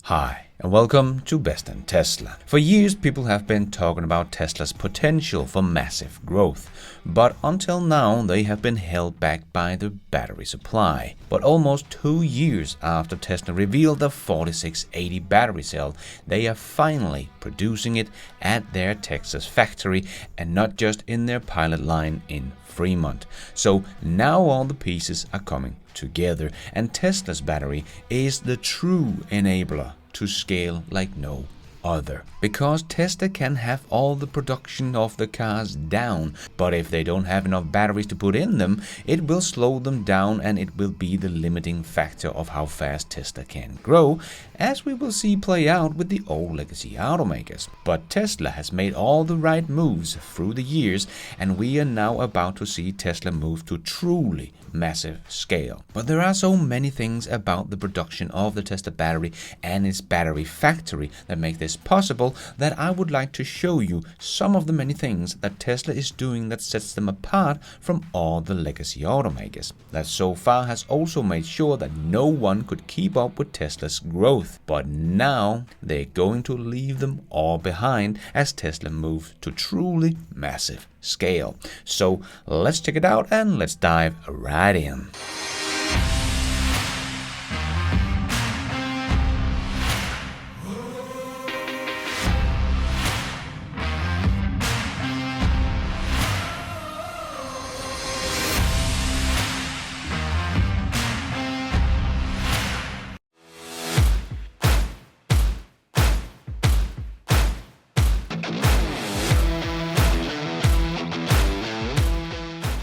Hi, and welcome to Best in Tesla. For years, people have been talking about Tesla's potential for massive growth, but until now, they have been held back by the battery supply. But almost 2 years after Tesla revealed the 4680 battery cell, they are finally producing it at their Texas factory and not just in their pilot line in Fremont. So now all the pieces are coming together, and Tesla's battery is the true enabler to scale like no other. Because Tesla can have all the production of the cars down, but if they don't have enough batteries to put in them, it will slow them down and it will be the limiting factor of how fast Tesla can grow, as we will see play out with the old legacy automakers. But Tesla has made all the right moves through the years, and we are now about to see Tesla move to truly massive scale. But there are so many things about the production of the Tesla battery and its battery factory that make this possible that I would like to show you some of the many things that Tesla is doing that sets them apart from all the legacy automakers that so far has also made sure that no one could keep up with Tesla's growth. But now they're going to leave them all behind as Tesla moves to truly massive scale. So let's check it out and let's dive right in.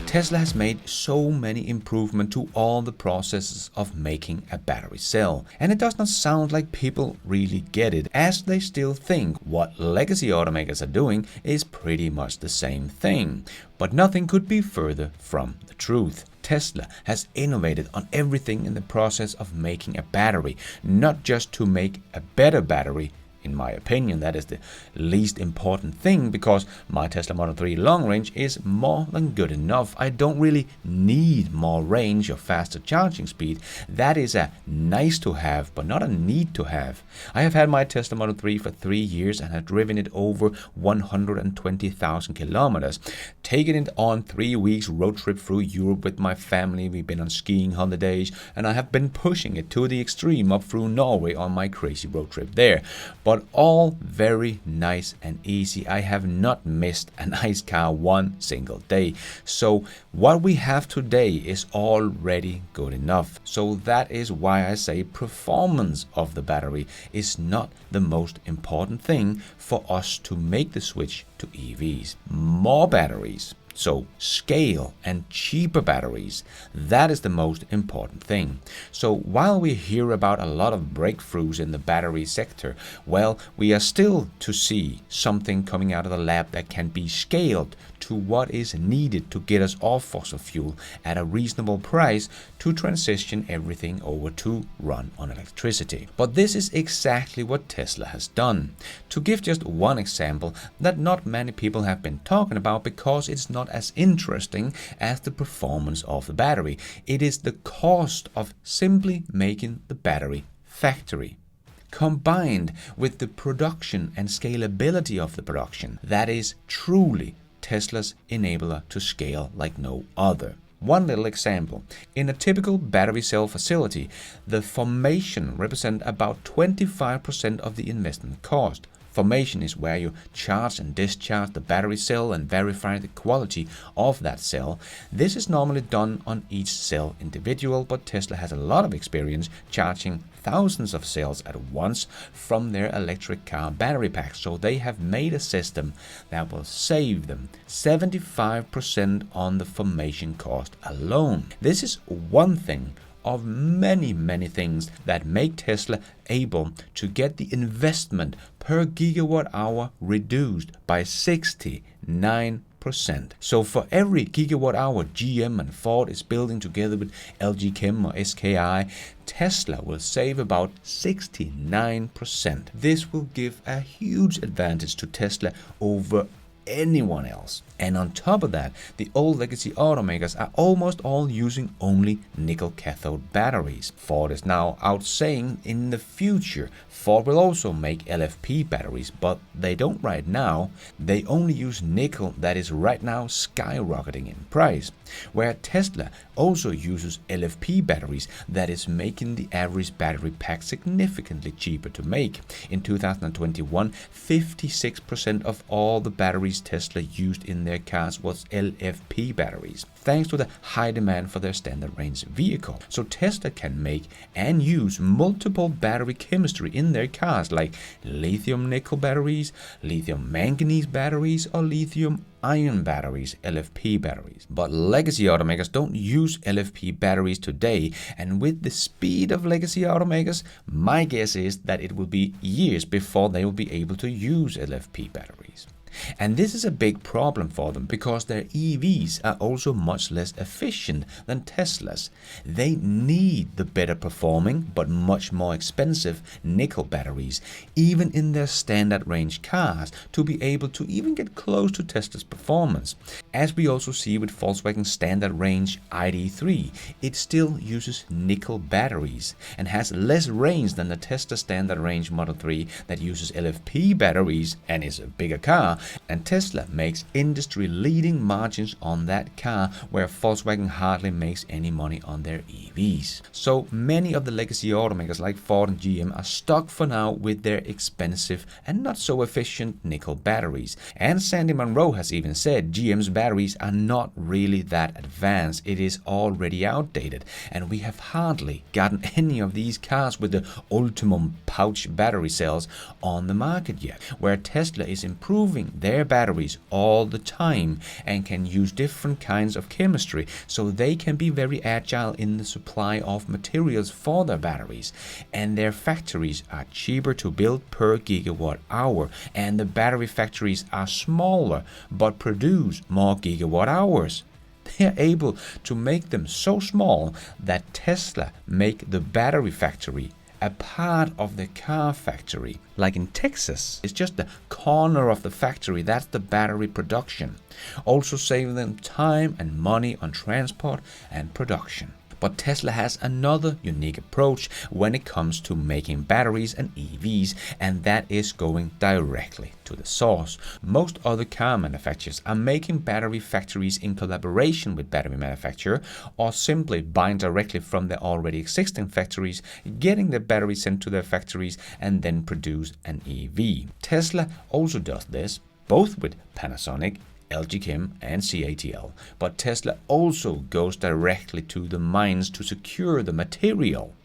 Tesla has made so many improvements to all the processes of making a battery cell, and it does not sound like people really get it, as they still think what legacy automakers are doing is pretty much the same thing. But nothing could be further from the truth. Tesla has innovated on everything in the process of making a battery, not just to make a better battery. In my opinion, that is the least important thing, because my Tesla Model 3 long range is more than good enough. I don't really need more range or faster charging speed. That is a nice to have, but not a need to have. I have had my Tesla Model 3 for 3 years and have driven it over 120,000 kilometers. Taken it on 3 weeks road trip through Europe with my family. We've been on skiing holidays, and I have been pushing it to the extreme up through Norway on my crazy road trip there. But all very nice and easy. I have not missed a nice car one single day. So what we have today is already good enough. So that is why I say performance of the battery is not the most important thing for us to make the switch to EVs. More batteries, so scale and cheaper batteries, that is the most important thing. So while we hear about a lot of breakthroughs in the battery sector, well, we are still to see something coming out of the lab that can be scaled to what is needed to get us off fossil fuel at a reasonable price to transition everything over to run on electricity. But this is exactly what Tesla has done. To give just one example that not many people have been talking about because it's not as interesting as the performance of the battery. It is the cost of simply making the battery factory, combined with the production and scalability of the production. That is truly Tesla's enabler to scale like no other. One little example. In a typical battery cell facility, the formation represents about 25% of the investment cost. Formation is where you charge and discharge the battery cell and verify the quality of that cell. This is normally done on each cell individual, but Tesla has a lot of experience charging thousands of cells at once from their electric car battery packs. So they have made a system that will save them 75% on the formation cost alone. This is one thing of many things that make Tesla able to get the investment per gigawatt hour reduced by 69%. So for every gigawatt hour GM and Ford is building together with LG Chem or SKI, Tesla will save about 69%. This will give a huge advantage to Tesla over anyone else. And on top of that, the old legacy automakers are almost all using only nickel cathode batteries. Ford is now out saying in the future Ford will also make LFP batteries, but they don't right now. They only use nickel that is right now skyrocketing in price, where Tesla also uses LFP batteries that is making the average battery pack significantly cheaper to make. In 2021, 56% of all the batteries Tesla used in their cars was LFP batteries, thanks to the high demand for their standard range vehicle. So Tesla can make and use multiple battery chemistry in their cars, like lithium nickel batteries, lithium manganese batteries, or lithium ion batteries, LFP batteries. But legacy automakers don't use LFP batteries today, and with the speed of legacy automakers, my guess is that it will be years before they will be able to use LFP batteries. And this is a big problem for them because their EVs are also much less efficient than Teslas. They need the better performing but much more expensive nickel batteries, even in their standard range cars, to be able to even get close to Tesla's performance. As we also see with Volkswagen standard range ID.3, it still uses nickel batteries and has less range than the Tesla standard range Model 3 that uses LFP batteries and is a bigger car. And Tesla makes industry-leading margins on that car, where Volkswagen hardly makes any money on their EVs. So many of the legacy automakers like Ford and GM are stuck for now with their expensive and not so efficient nickel batteries. And Sandy Munro has even said GM's batteries are not really that advanced. It is already outdated, and we have hardly gotten any of these cars with the ultimum pouch battery cells on the market yet, where Tesla is improving their batteries all the time and can use different kinds of chemistry, so they can be very agile in the supply of materials for their batteries. And their factories are cheaper to build per gigawatt hour, and the battery factories are smaller but produce more gigawatt hours. They are able to make them so small that Tesla make the battery factory a part of the car factory. Like in Texas, it's just the corner of the factory, that's the battery production. Also saving them time and money on transport and production. But Tesla has another unique approach when it comes to making batteries and EVs, and that is going directly to the source. Most other car manufacturers are making battery factories in collaboration with battery manufacturer, or simply buying directly from their already existing factories, getting the battery sent to their factories, and then produce an EV. Tesla also does this, both with Panasonic, LG Chem and CATL, but Tesla also goes directly to the mines to secure the material,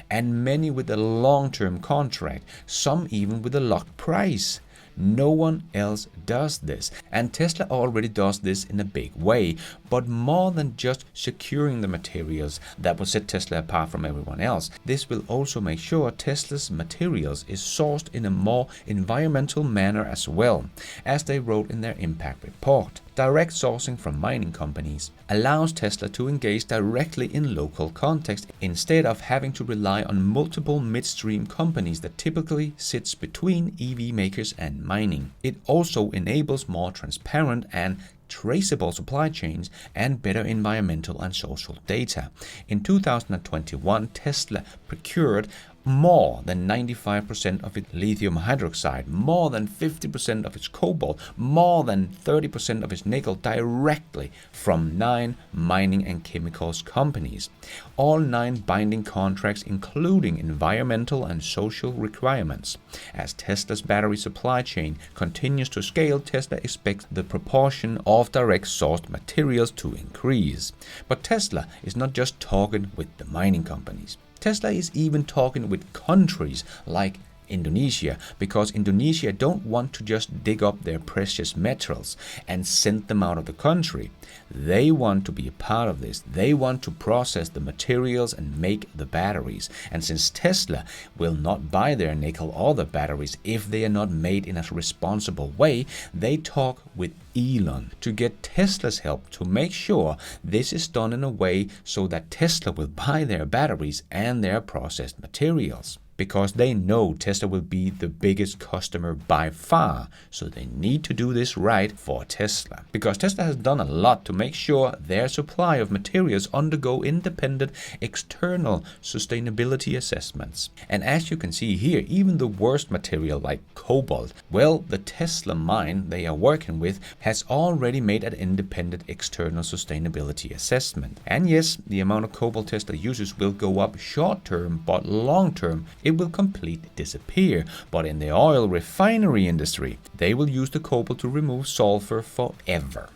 and many with a long-term contract, some even with a locked price. No one else does this, and Tesla already does this in a big way, but more than just securing the materials that will set Tesla apart from everyone else. This will also make sure Tesla's materials is sourced in a more environmental manner as well, as they wrote in their impact report. Direct sourcing from mining companies allows Tesla to engage directly in local context instead of having to rely on multiple midstream companies that typically sits between EV makers and mining. It also enables more transparent and traceable supply chains and better environmental and social data. In 2021, Tesla procured more than 95% of its lithium hydroxide, more than 50% of its cobalt, more than 30% of its nickel directly from 9 mining and chemicals companies. All 9 binding contracts including environmental and social requirements. As Tesla's battery supply chain continues to scale, Tesla expects the proportion of direct sourced materials to increase. But Tesla is not just talking with the mining companies. Tesla is even talking with countries like Indonesia, because Indonesia don't want to just dig up their precious metals and send them out of the country. They want to be a part of this. They want to process the materials and make the batteries. And since Tesla will not buy their nickel or the batteries if they are not made in a responsible way, they talk with Elon to get Tesla's help to make sure this is done in a way so that Tesla will buy their batteries and their processed materials. because they know Tesla will be the biggest customer by far. So they need to do this right for Tesla, because Tesla has done a lot to make sure their supply of materials undergo independent external sustainability assessments. And as you can see here, even the worst material like cobalt, well, the Tesla mine they are working with has already made an independent external sustainability assessment. And yes, the amount of cobalt Tesla uses will go up short term, but long term it will completely disappear. But in the oil refinery industry, they will use the cobalt to remove sulfur forever.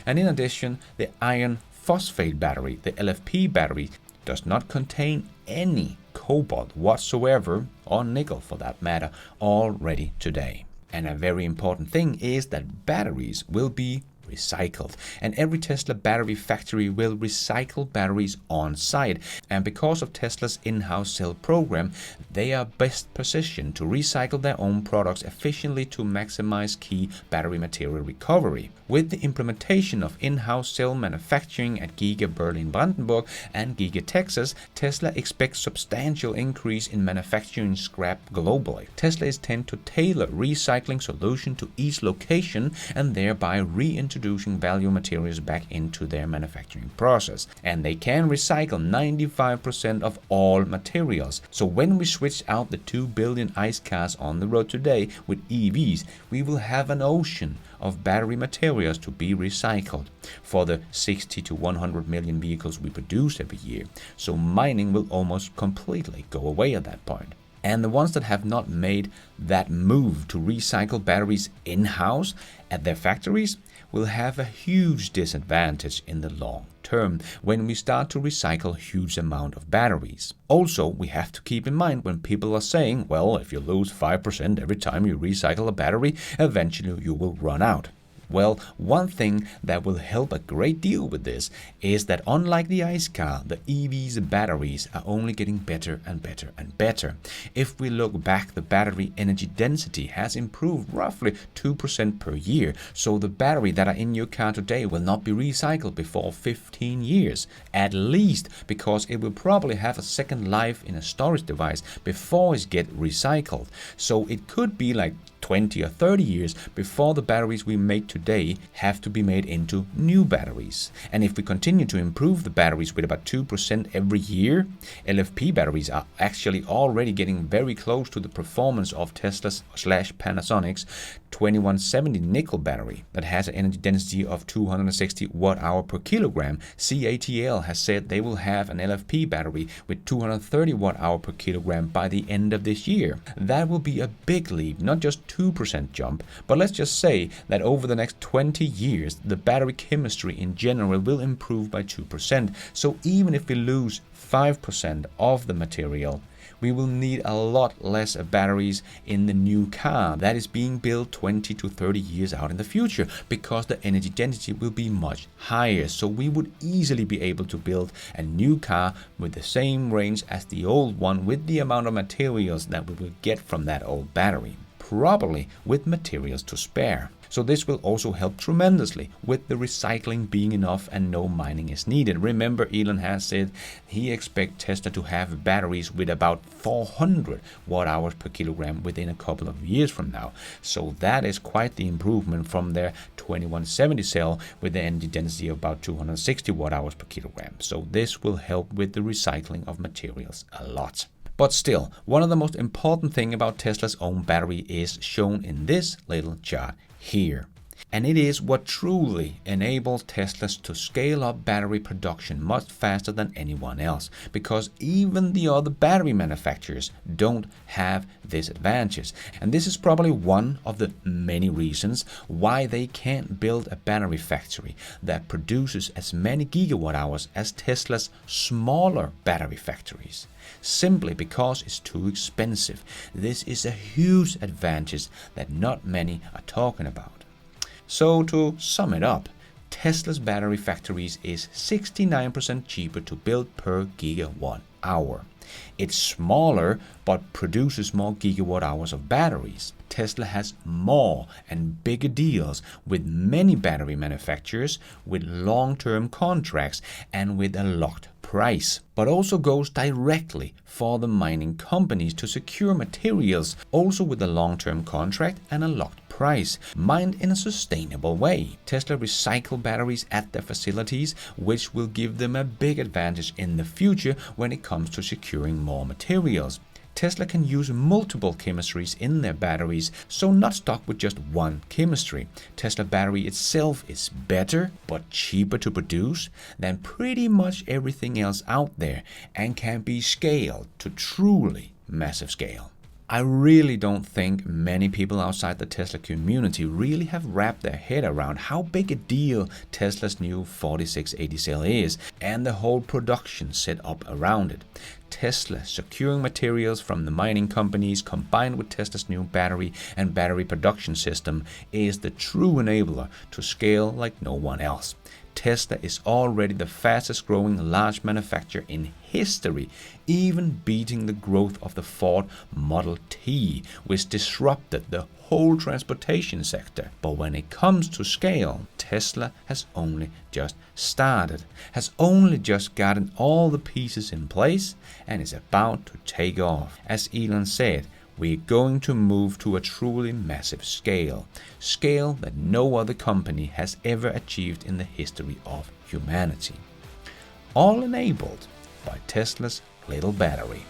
And in addition, the iron phosphate battery, the LFP battery, does not contain any cobalt whatsoever, or nickel for that matter, already today. And a very important thing is that batteries will be recycled, and every Tesla battery factory will recycle batteries on site. And because of Tesla's in-house cell program, they are best positioned to recycle their own products efficiently to maximize key battery material recovery. With the implementation of in-house cell manufacturing at Giga Berlin-Brandenburg and Giga Texas, Tesla expects substantial increase in manufacturing scrap globally. Tesla is tend to tailor recycling solution to each location and thereby reintroducing value materials back into their manufacturing process. And they can recycle 95% of all materials. So when we switch out the 2 billion ICE cars on the road today with EVs, we will have an ocean of battery materials to be recycled for the 60 to 100 million vehicles we produce every year. So mining will almost completely go away at that point. And the ones that have not made that move to recycle batteries in-house at their factories will have a huge disadvantage in the long term when we start to recycle huge amount of batteries. Also, we have to keep in mind when people are saying, well, if you lose 5% every time you recycle a battery, eventually you will run out. Well, one thing that will help a great deal with this is that unlike the ICE car, the EV's batteries are only getting better and better and better. If we look back, the battery energy density has improved roughly 2% per year. So the battery that are in your car today will not be recycled before 15 years, at least, because it will probably have a second life in a storage device before it gets recycled. So it could be like 20 or 30 years before the batteries we make today have to be made into new batteries. And if we continue to improve the batteries with about 2% every year, LFP batteries are actually already getting very close to the performance of Tesla's/Panasonic's 2170 nickel battery that has an energy density of 260 watt-hour per kilogram. CATL has said they will have an LFP battery with 230 watt-hour per kilogram by the end of this year. That will be a big leap, not just 2% jump, but let's just say that over the next 20 years, the battery chemistry in general will improve by 2%. So even if we lose 5% of the material, we will need a lot less batteries in the new car that is being built 20 to 30 years out in the future, because the energy density will be much higher. So we would easily be able to build a new car with the same range as the old one with the amount of materials that we will get from that old battery, probably with materials to spare. So this will also help tremendously with the recycling being enough and no mining is needed. Remember, Elon has said he expects Tesla to have batteries with about 400 watt-hours per kilogram within a couple of years from now. So that is quite the improvement from their 2170 cell with the energy density of about 260 watt-hours per kilogram. So this will help with the recycling of materials a lot. But still, one of the most important things about Tesla's own battery is shown in this little chart here. And it is what truly enables Teslas to scale up battery production much faster than anyone else, because even the other battery manufacturers don't have this advantage. And this is probably one of the many reasons why they can't build a battery factory that produces as many gigawatt hours as Tesla's smaller battery factories. Simply because it's too expensive. This is a huge advantage that not many are talking about. So to sum it up, Tesla's battery factories is 69% cheaper to build per gigawatt hour. It's smaller but produces more gigawatt hours of batteries. Tesla has more and bigger deals with many battery manufacturers with long-term contracts and with a locked price, but also goes directly for the mining companies to secure materials, also with a long-term contract and a locked price, mined in a sustainable way. Tesla recycle batteries at their facilities, which will give them a big advantage in the future when it comes to securing more materials. Tesla can use multiple chemistries in their batteries, so not stuck with just one chemistry. Tesla battery itself is better but cheaper to produce than pretty much everything else out there and can be scaled to truly massive scale. I really don't think many people outside the Tesla community really have wrapped their head around how big a deal Tesla's new 4680 cell is and the whole production set up around it. Tesla securing materials from the mining companies combined with Tesla's new battery and battery production system is the true enabler to scale like no one else. Tesla is already the fastest growing large manufacturer in history, even beating the growth of the Ford Model T, which disrupted the whole transportation sector. But when it comes to scale, Tesla has only just started, has only just gotten all the pieces in place, and is about to take off. As Elon said, we're going to move to a truly massive scale that no other company has ever achieved in the history of humanity. All enabled by Tesla's little battery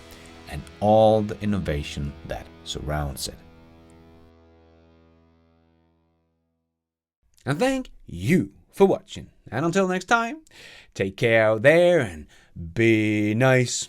and all the innovation that surrounds it. And thank you for watching. And until next time, take care out there and be nice.